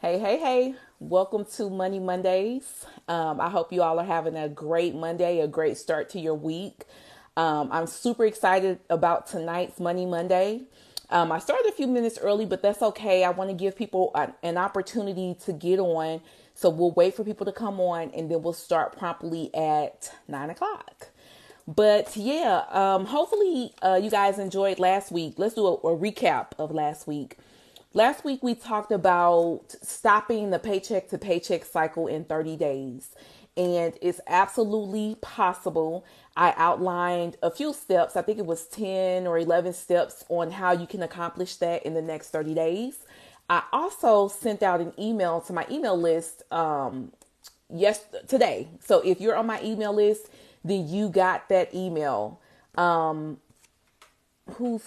Hey, hey, hey. Welcome to Money Mondays. I hope you all are having a great Monday, a great start to your week. I'm super excited about tonight's Money Monday. I started a few minutes early, but that's okay. I want to give people an opportunity to get on. So we'll wait for people to come on and then we'll start promptly at 9 o'clock. But yeah, hopefully you guys enjoyed last week. Let's do a recap of last week. Last week, we talked about stopping the paycheck to paycheck cycle in 30 days, and it's absolutely possible. I outlined a few steps. I think it was 10 or 11 steps on how you can accomplish that in the next 30 days. I also sent out an email to my email list today. So if you're on my email list, then you got that email. Who's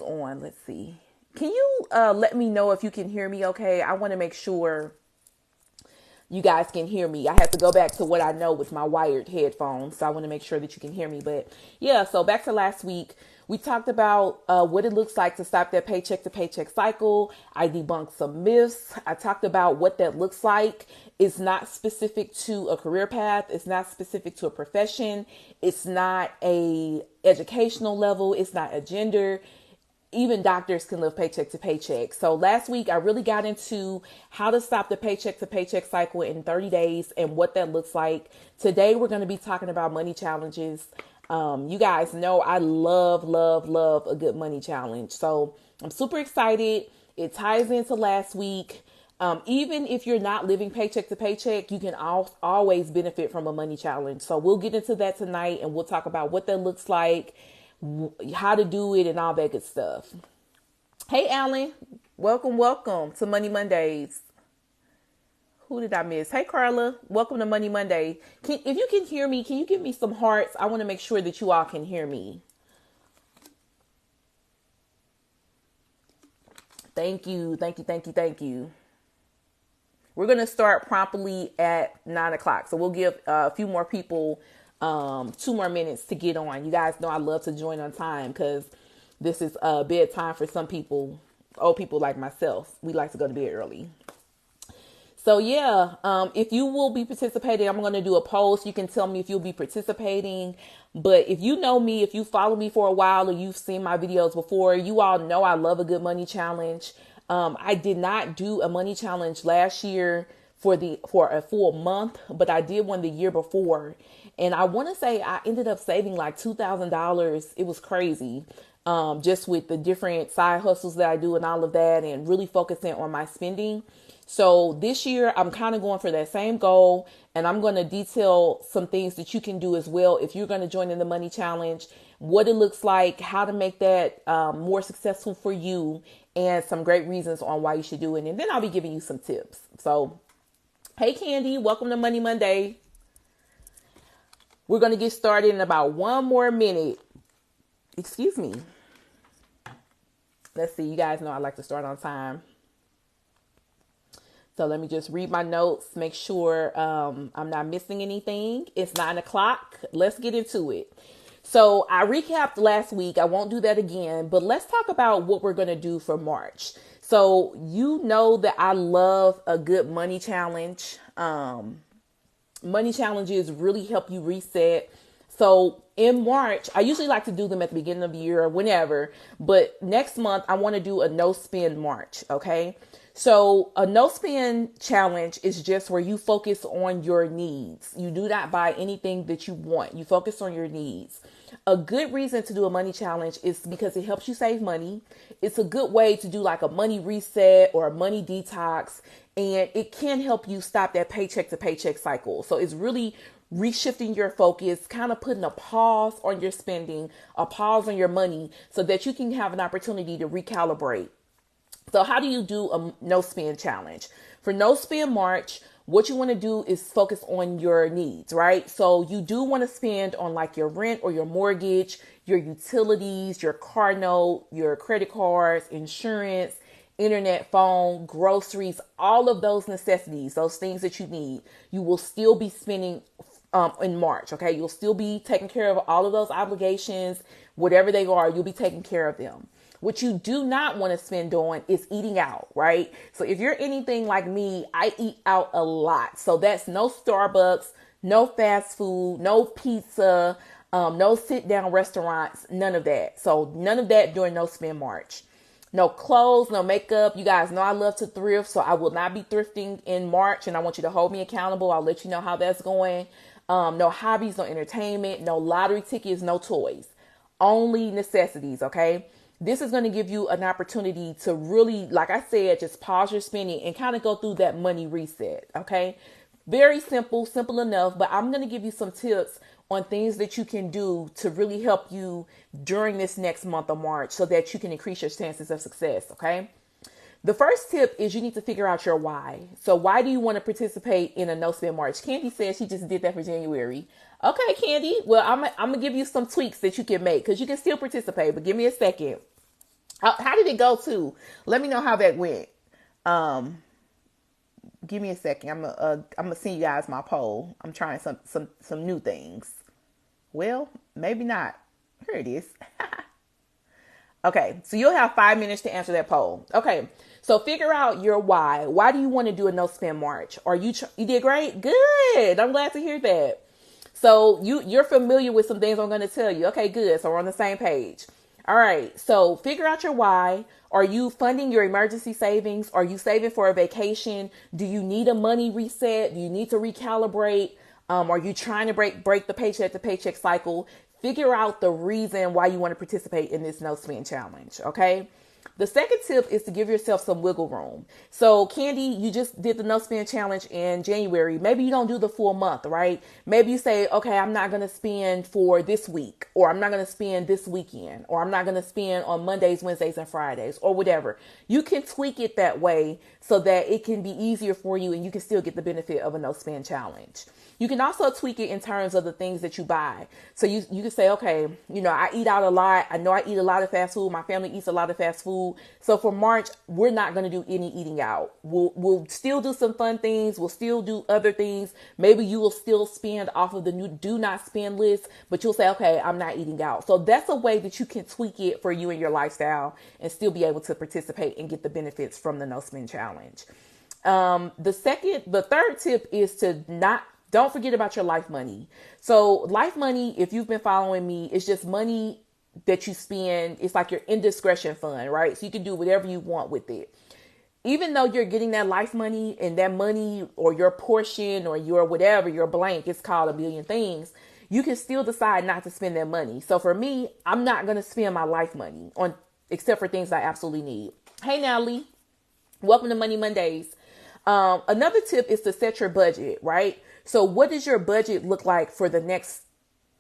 on? Let's see. Can you let me know if you can hear me okay? I want to make sure you guys can hear me. I have to go back to what I know with my wired headphones. So I want to make sure that you can hear me. But yeah, so back to last week, we talked about what it looks like to stop that paycheck to paycheck cycle. I debunked some myths. I talked about what that looks like. It's not specific to a career path. It's not specific to a profession. It's not a educational level. It's not a gender. Even doctors can live paycheck to paycheck. So last week, I really got into how to stop the paycheck to paycheck cycle in 30 days and what that looks like. Today, we're going to be talking about money challenges. You guys know I love, love, love a good money challenge. So I'm super excited. It ties into last week. Even if you're not living paycheck to paycheck, you can always benefit from a money challenge. So we'll get into that tonight and we'll talk about what that looks like, how to do it, and all that good stuff. Hey, Alan, welcome to Money Mondays. Who did I miss? Hey, Carla, welcome to Money Monday. If you can hear me, can you give me some hearts? I want to make sure that you all can hear me. Thank you, thank you, thank you, thank you. We're going to start promptly at 9 o'clock. So we'll give a few more people 2 more minutes to get on. You guys know I love to join on time because this is bedtime for some people, old people like myself. We like to go to bed early. So yeah, if you will be participating, I'm going to do a post. You can tell me if you'll be participating. But if you know me, if you follow me for a while or you've seen my videos before, you all know I love a good money challenge. I did not do a money challenge last year for a full month, but I did one the year before. And I want to say I ended up saving like $2,000. It was crazy. Just with the different side hustles that I do and all of that, and really focusing on my spending. So this year I'm kind of going for that same goal, and I'm going to detail some things that you can do as well if you're going to join in the money challenge, what it looks like, how to make that more successful for you, and some great reasons on why you should do it. And then I'll be giving you some tips. So, hey Candy, welcome to Money Monday. We're going to get started in about 1 more minute. Excuse me. Let's see. You guys know I like to start on time. So let me just read my notes, make sure I'm not missing anything. It's 9 o'clock. Let's get into it. So I recapped last week. I won't do that again, but let's talk about what we're going to do for March. So you know that I love a good money challenge. Money challenges really help you reset. So in March, I usually like to do them at the beginning of the year or whenever, but next month I want to do a no spend March. Okay. So a no spend challenge is just where you focus on your needs. You do not buy anything that you want. You focus on your needs. A good reason to do a money challenge is because it helps you save money. It's a good way to do like a money reset or a money detox, and it can help you stop that paycheck to paycheck cycle. So it's really reshifting your focus, kind of putting a pause on your spending, a pause on your money so that you can have an opportunity to recalibrate. So how do you do a no spend challenge? For no spend March, what you want to do is focus on your needs, right? So you do want to spend on like your rent or your mortgage, your utilities, your car note, your credit cards, insurance, internet, phone, groceries, all of those necessities, those things that you need. You will still be spending in March. Okay. You'll still be taking care of all of those obligations, whatever they are, you'll be taking care of them. What you do not want to spend on is eating out, right? So if you're anything like me, I eat out a lot. So that's no Starbucks, no fast food, no pizza, no sit down restaurants, none of that. So none of that during No Spend March. No clothes, no makeup. You guys know I love to thrift, so I will not be thrifting in March, and I want you to hold me accountable. I'll let you know how that's going. No hobbies, no entertainment, no lottery tickets, no toys. Only necessities, okay? This is going to give you an opportunity to really, like I said, just pause your spending and kind of go through that money reset, okay? Very simple, simple enough, but I'm going to give you some tips on things that you can do to really help you during this next month of March so that you can increase your chances of success, okay? The first tip is you need to figure out your why. So why do you want to participate in a No Spend March? Candy says she just did that for January. Okay, Candy. Well, I'm going to give you some tweaks that you can make because you can still participate, but give me a second. How did it go too? Let me know how that went. Give me a second. I'm gonna send you guys my poll. I'm trying some new things. Well, maybe not. Here it is. Okay, so you'll have 5 minutes to answer that poll. Okay, so figure out your why. Why do you want to do a No Spend March? Are you did great? Good. I'm glad to hear that. So you're familiar with some things I'm going to tell you. Okay, good. So we're on the same page. All right. So figure out your why. Are you funding your emergency savings? Are you saving for a vacation? Do you need a money reset? Do you need to recalibrate? Are you trying to break the paycheck to paycheck cycle? Figure out the reason why you want to participate in this no spend challenge. Okay. The second tip is to give yourself some wiggle room. So Candy, you just did the no spend challenge in January. Maybe you don't do the full month, right? Maybe you say, okay, I'm not going to spend for this week, or I'm not going to spend this weekend, or I'm not going to spend on Mondays, Wednesdays, and Fridays, or whatever. You can tweak it that way so that it can be easier for you and you can still get the benefit of a no spend challenge. You can also tweak it in terms of the things that you buy. So you can say, okay, I eat out a lot. I know I eat a lot of fast food. My family eats a lot of fast food. So for March, we're not going to do any eating out. We'll still do some fun things. We'll still do other things. Maybe you will still spend off of the new do not spend list, but you'll say, okay, I'm not eating out. So that's a way that you can tweak it for you and your lifestyle and still be able to participate and get the benefits from the no spend challenge. The third tip is to don't forget about your life money. So life money, if you've been following me, it's just money that you spend. It's like your indiscretion fund, right? So you can do whatever you want with it. Even though you're getting that life money and that money or your portion or your whatever, your blank, it's called a million things, you can still decide not to spend that money. So for me, I'm not going to spend my life money on except for things I absolutely need. Hey, Natalie, welcome to Money Mondays. Another tip is to set your budget, right? So what does your budget look like for the next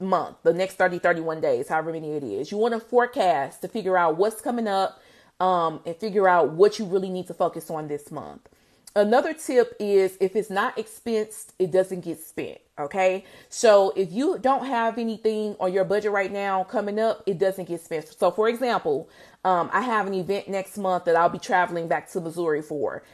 month, the next 30, 31 days, however many it is? You want to forecast to figure out what's coming up and figure out what you really need to focus on this month. Another tip is if it's not expensed, it doesn't get spent. Okay. So if you don't have anything on your budget right now coming up, it doesn't get spent. So for example, I have an event next month that I'll be traveling back to Missouri for.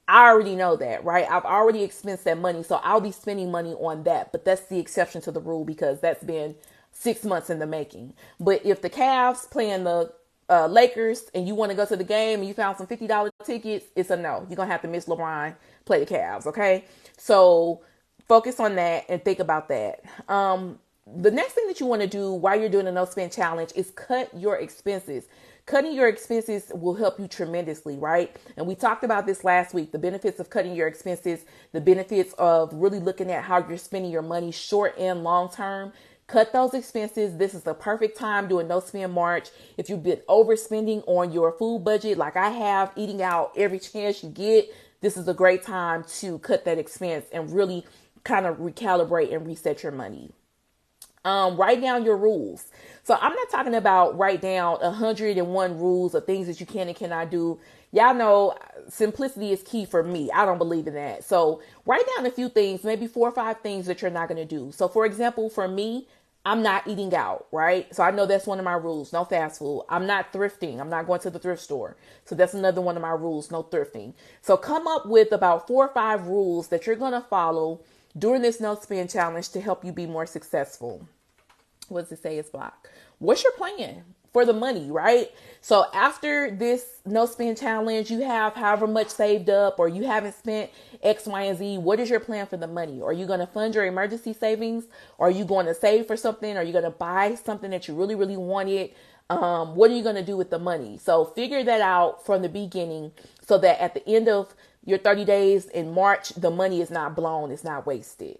I already know that, right? I've already expensed that money, so I'll be spending money on that. But that's the exception to the rule because that's been 6 months in the making. But if the Cavs playing the Lakers and you want to go to the game and you found some $50 tickets, it's a no. You're going to have to miss LeBron, play the Cavs, okay? So focus on that and think about that. The next thing that you want to do while you're doing a no spend challenge is cut your expenses. Cutting your expenses will help you tremendously, right? And we talked about this last week, the benefits of cutting your expenses, the benefits of really looking at how you're spending your money short and long term. Cut those expenses. This is the perfect time doing no spend March. If you've been overspending on your food budget, like I have, eating out every chance you get, this is a great time to cut that expense and really kind of recalibrate and reset your money. Write down your rules. So I'm not talking about write down 101 rules of things that you can and cannot do. Y'all know simplicity is key for me. I don't believe in that. So write down a few things, maybe 4 or 5 things that you're not going to do. So for example, for me, I'm not eating out, right? So I know that's one of my rules. No fast food. I'm not thrifting. I'm not going to the thrift store. So that's another one of my rules. No thrifting. So come up with about 4 or 5 rules that you're going to follow during this no spend challenge to help you be more successful. What does it say? It's blocked. What's your plan for the money, right? So after this no spend challenge, you have however much saved up, or you haven't spent X, Y, and Z. What is your plan for the money? Are you going to fund your emergency savings? Are you going to save for something? Are you going to buy something that you really, really wanted? What are you going to do with the money? So figure that out from the beginning so that at the end of your 30 days in March, the money is not blown, it's not wasted.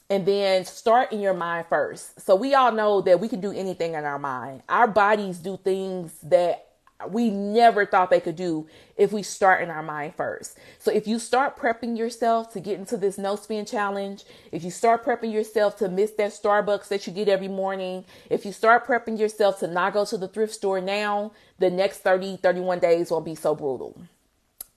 And then start in your mind first. So we all know that we can do anything in our mind. Our bodies do things that we never thought they could do if we start in our mind first. So if you start prepping yourself to get into this no spend challenge, if you start prepping yourself to miss that Starbucks that you get every morning, if you start prepping yourself to not go to the thrift store now, the next 30, 31 days won't be so brutal.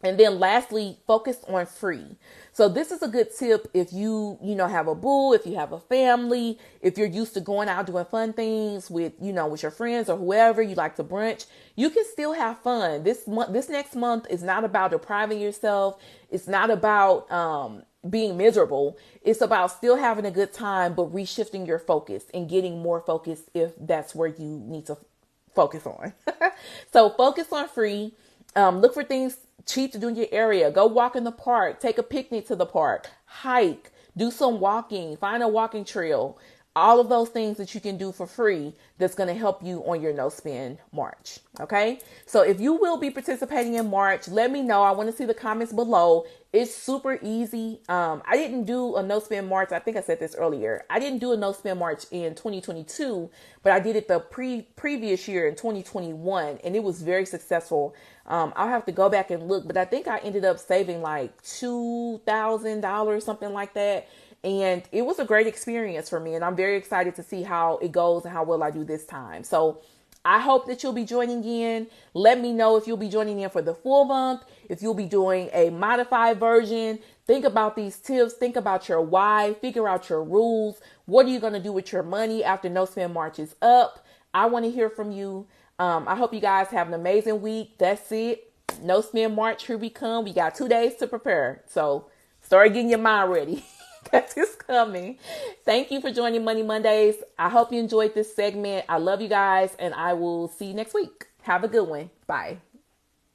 And then lastly, focus on free. So this is a good tip if you have a boo, if you have a family, if you're used to going out doing fun things with your friends or whoever you like to brunch, you can still have fun. This next month is not about depriving yourself. It's not about being miserable. It's about still having a good time, but reshifting your focus and getting more focus if that's where you need to focus on. So focus on free. Look for things cheap to do in your area. Go walk in the park, take a picnic to the park, hike, do some walking, find a walking trail. All of those things that you can do for free that's going to help you on your no spend March. Okay. So if you will be participating in March, let me know. I want to see the comments below. It's super easy. I didn't do a no spend March. I think I said this earlier. I didn't do a no spend March in 2022, but I did it the previous year in 2021, and it was very successful. I'll have to go back and look, but I think I ended up saving like $2,000, something like that. And it was a great experience for me. And I'm very excited to see how it goes and how well I do this time. So I hope that you'll be joining in. Let me know if you'll be joining in for the full month, if you'll be doing a modified version. Think about these tips. Think about your why. Figure out your rules. What are you going to do with your money after No Spend March is up? I want to hear from you. I hope you guys have an amazing week. That's it. No Spend March, here we come. We got 2 days to prepare. So start getting your mind ready. That is coming. Thank you for joining Money Mondays. I hope you enjoyed this segment. I love you guys, and I will see you next week. Have a good one. Bye.